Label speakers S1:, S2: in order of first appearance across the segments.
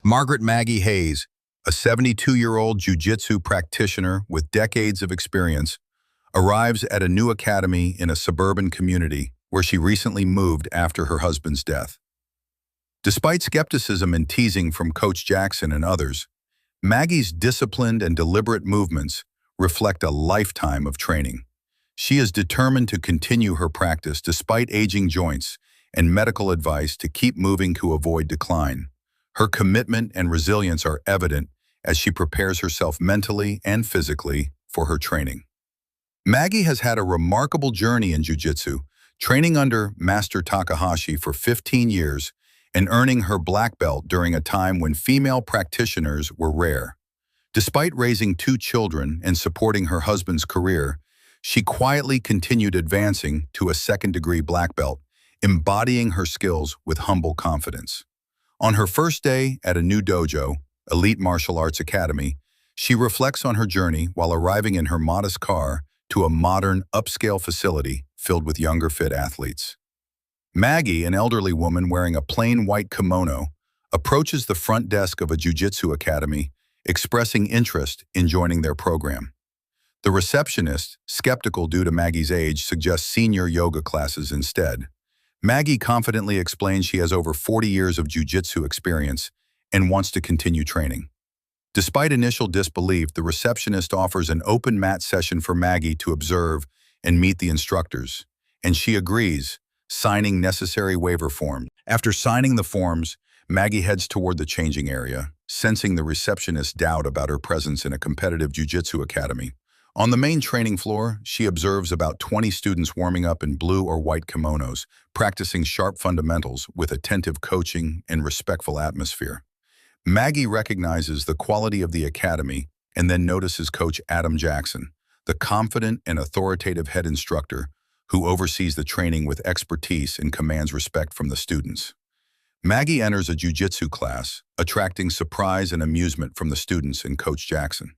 S1: Margaret Maggie Hayes, a 72-year-old jiu-jitsu practitioner with decades of experience, arrives at a new academy in a suburban community where she recently moved after her husband's death. Despite skepticism and teasing from Coach Jackson and others, Maggie's disciplined and deliberate movements reflect a lifetime of training. She is determined to continue her practice despite aging joints and medical advice to keep moving to avoid decline. Her commitment and resilience are evident as she prepares herself mentally and physically for her training. Maggie has had a remarkable journey in jiu-jitsu, training under Master Takahashi for 15 years and earning her black belt during a time when female practitioners were rare. Despite raising 2 children and supporting her husband's career, she quietly continued advancing to a second-degree black belt, embodying her skills with humble confidence. On her first day at a new dojo, Elite Martial Arts Academy, she reflects on her journey while arriving in her modest car to a modern, upscale facility filled with younger, fit athletes. Maggie, an elderly woman wearing a plain white kimono, approaches the front desk of a jiu-jitsu academy, expressing interest in joining their program. The receptionist, skeptical due to Maggie's age, suggests senior yoga classes instead. Maggie confidently explains she has over 40 years of jiu-jitsu experience and wants to continue training. Despite initial disbelief, the receptionist offers an open mat session for Maggie to observe and meet the instructors, and she agrees, signing necessary waiver forms. After signing the forms, Maggie heads toward the changing area, sensing the receptionist's doubt about her presence in a competitive jiu-jitsu academy. On the main training floor, she observes about 20 students warming up in blue or white kimonos, practicing sharp fundamentals with attentive coaching and respectful atmosphere. Maggie recognizes the quality of the academy and then notices Coach Adam Jackson, the confident and authoritative head instructor who oversees the training with expertise and commands respect from the students. Maggie enters a jiu-jitsu class, attracting surprise and amusement from the students and Coach Jackson.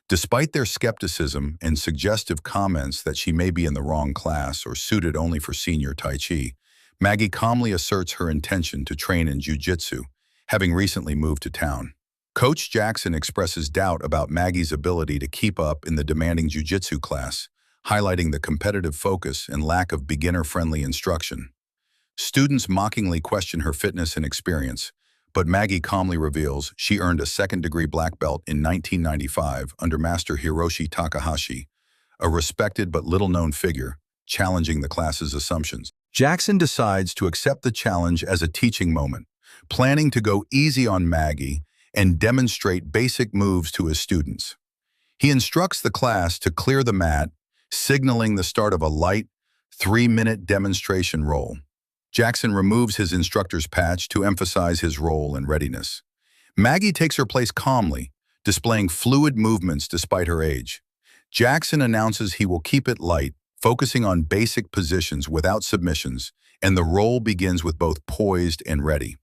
S1: Despite their skepticism and suggestive comments that she may be in the wrong class or suited only for senior Tai Chi, Maggie calmly asserts her intention to train in jiu-jitsu, having recently moved to town. Coach Jackson expresses doubt about Maggie's ability to keep up in the demanding jiu-jitsu class, highlighting the competitive focus and lack of beginner-friendly instruction. Students mockingly question her fitness and experience, but Maggie calmly reveals she earned a second-degree black belt in 1995 under Master Hiroshi Takahashi, a respected but little-known figure, challenging the class's assumptions. Jackson decides to accept the challenge as a teaching moment, planning to go easy on Maggie and demonstrate basic moves to his students. He instructs the class to clear the mat, signaling the start of a light, 3-minute demonstration roll. Jackson removes his instructor's patch to emphasize his role and readiness. Maggie takes her place calmly, displaying fluid movements despite her age. Jackson announces he will keep it light, focusing on basic positions without submissions, and the roll begins with both poised and ready.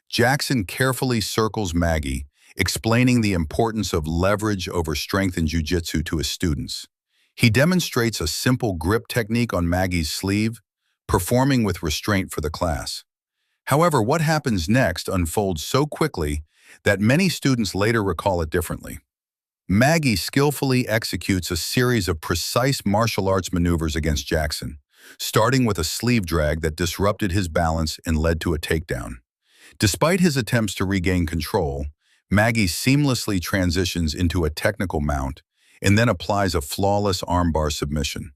S1: Jackson carefully circles Maggie, explaining the importance of leverage over strength in jiu-jitsu to his students. He demonstrates a simple grip technique on Maggie's sleeve, performing with restraint for the class. However, what happens next unfolds so quickly that many students later recall it differently. Maggie skillfully executes a series of precise martial arts maneuvers against Jackson, starting with a sleeve drag that disrupted his balance and led to a takedown. Despite his attempts to regain control, Maggie seamlessly transitions into a technical mount and then applies a flawless armbar submission.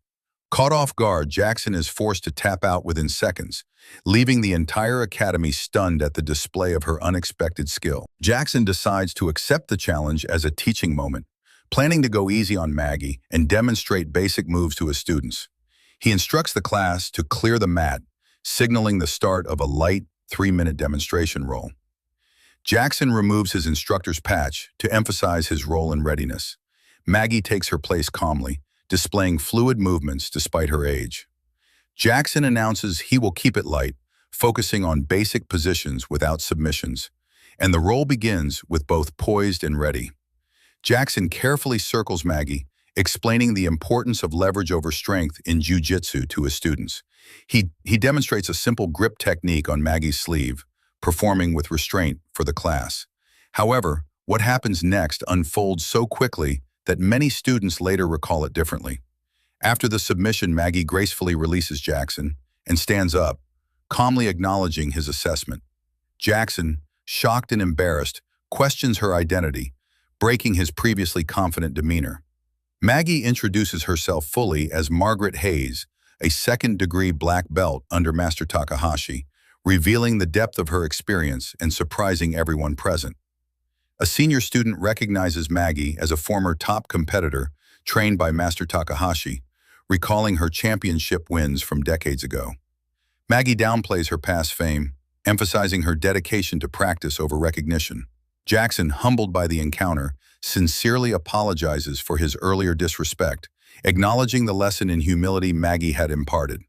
S1: Caught off guard, Jackson is forced to tap out within seconds, leaving the entire academy stunned at the display of her unexpected skill. Jackson decides to accept the challenge as a teaching moment, planning to go easy on Maggie and demonstrate basic moves to his students. He instructs the class to clear the mat, signaling the start of a light, 3-minute demonstration roll. Jackson removes his instructor's patch to emphasize his role and readiness. Maggie takes her place calmly, displaying fluid movements despite her age. Jackson announces he will keep it light, focusing on basic positions without submissions, and the roll begins with both poised and ready. Jackson carefully circles Maggie, explaining the importance of leverage over strength in jiu-jitsu to his students. He demonstrates a simple grip technique on Maggie's sleeve, performing with restraint for the class. However, what happens next unfolds so quickly that many students later recall it differently. After the submission, Maggie gracefully releases Jackson and stands up, calmly acknowledging his assessment. Jackson, shocked and embarrassed, questions her identity, breaking his previously confident demeanor. Maggie introduces herself fully as Margaret Hayes, a second-degree black belt under Master Takahashi, revealing the depth of her experience and surprising everyone present. A senior student recognizes Maggie as a former top competitor trained by Master Takahashi, recalling her championship wins from decades ago. Maggie downplays her past fame, emphasizing her dedication to practice over recognition. Jackson, humbled by the encounter, sincerely apologizes for his earlier disrespect, acknowledging the lesson in humility Maggie had imparted.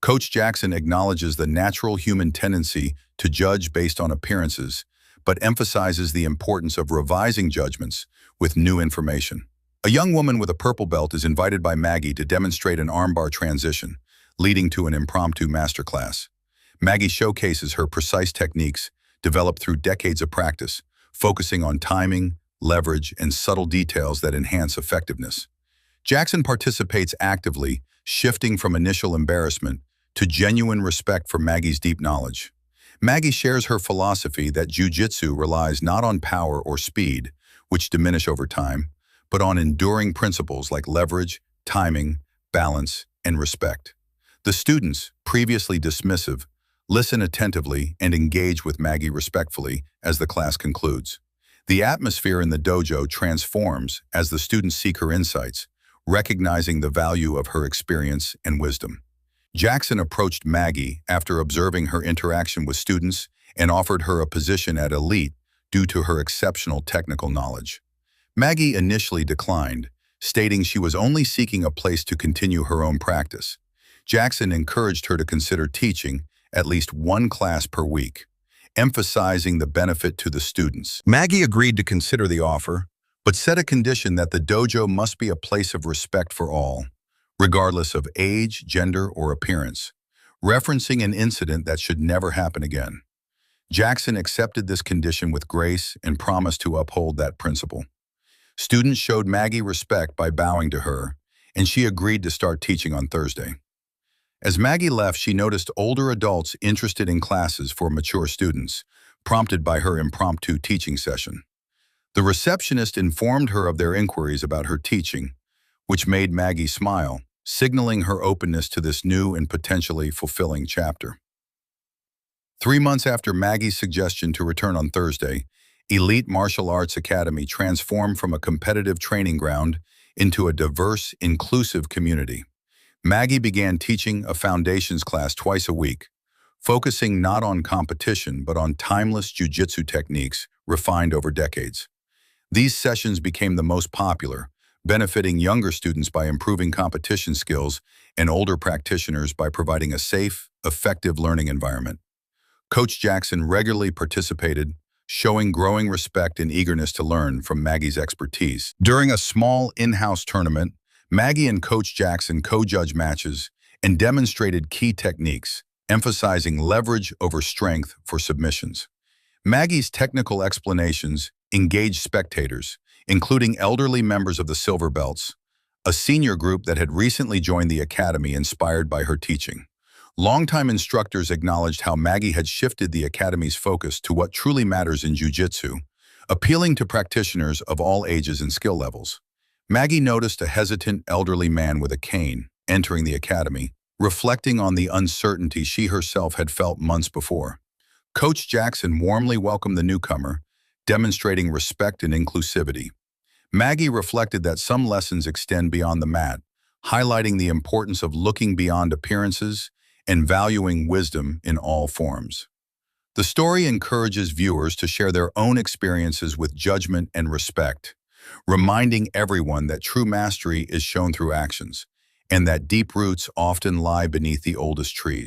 S1: Coach Jackson acknowledges the natural human tendency to judge based on appearances, but emphasizes the importance of revising judgments with new information. A young woman with a purple belt is invited by Maggie to demonstrate an armbar transition, leading to an impromptu masterclass. Maggie showcases her precise techniques developed through decades of practice, focusing on timing, leverage, and subtle details that enhance effectiveness. Jackson participates actively, shifting from initial embarrassment to genuine respect for Maggie's deep knowledge. Maggie shares her philosophy that jiu-jitsu relies not on power or speed, which diminish over time, but on enduring principles like leverage, timing, balance, and respect. The students, previously dismissive, listen attentively and engage with Maggie respectfully as the class concludes. The atmosphere in the dojo transforms as the students seek her insights, recognizing the value of her experience and wisdom. Jackson approached Maggie after observing her interaction with students and offered her a position at Elite due to her exceptional technical knowledge. Maggie initially declined, stating she was only seeking a place to continue her own practice. Jackson encouraged her to consider teaching at least one class per week, emphasizing the benefit to the students. Maggie agreed to consider the offer, but set a condition that the dojo must be a place of respect for all, regardless of age, gender, or appearance, referencing an incident that should never happen again. Jackson accepted this condition with grace and promised to uphold that principle. Students showed Maggie respect by bowing to her, and she agreed to start teaching on Thursday. As Maggie left, she noticed older adults interested in classes for mature students, prompted by her impromptu teaching session. The receptionist informed her of their inquiries about her teaching, which made Maggie smile, signaling her openness to this new and potentially fulfilling chapter. 3 months after Maggie's suggestion to return on Thursday, Elite Martial Arts Academy transformed from a competitive training ground into a diverse, inclusive community. Maggie began teaching a foundations class twice a week, focusing not on competition but on timeless jiu-jitsu techniques refined over decades. These sessions became the most popular, benefiting younger students by improving competition skills and older practitioners by providing a safe, effective learning environment. Coach Jackson regularly participated, showing growing respect and eagerness to learn from Maggie's expertise. During a small in-house tournament, Maggie and Coach Jackson co-judged matches and demonstrated key techniques, emphasizing leverage over strength for submissions. Maggie's technical explanations engaged spectators, including elderly members of the Silver Belts, a senior group that had recently joined the academy inspired by her teaching. Longtime instructors acknowledged how Maggie had shifted the academy's focus to what truly matters in jiu-jitsu, appealing to practitioners of all ages and skill levels. Maggie noticed a hesitant elderly man with a cane entering the academy, reflecting on the uncertainty she herself had felt months before. Coach Jackson warmly welcomed the newcomer, demonstrating respect and inclusivity. Maggie reflected that some lessons extend beyond the mat, highlighting the importance of looking beyond appearances and valuing wisdom in all forms. The story encourages viewers to share their own experiences with judgment and respect, reminding everyone that true mastery is shown through actions, and that deep roots often lie beneath the oldest trees.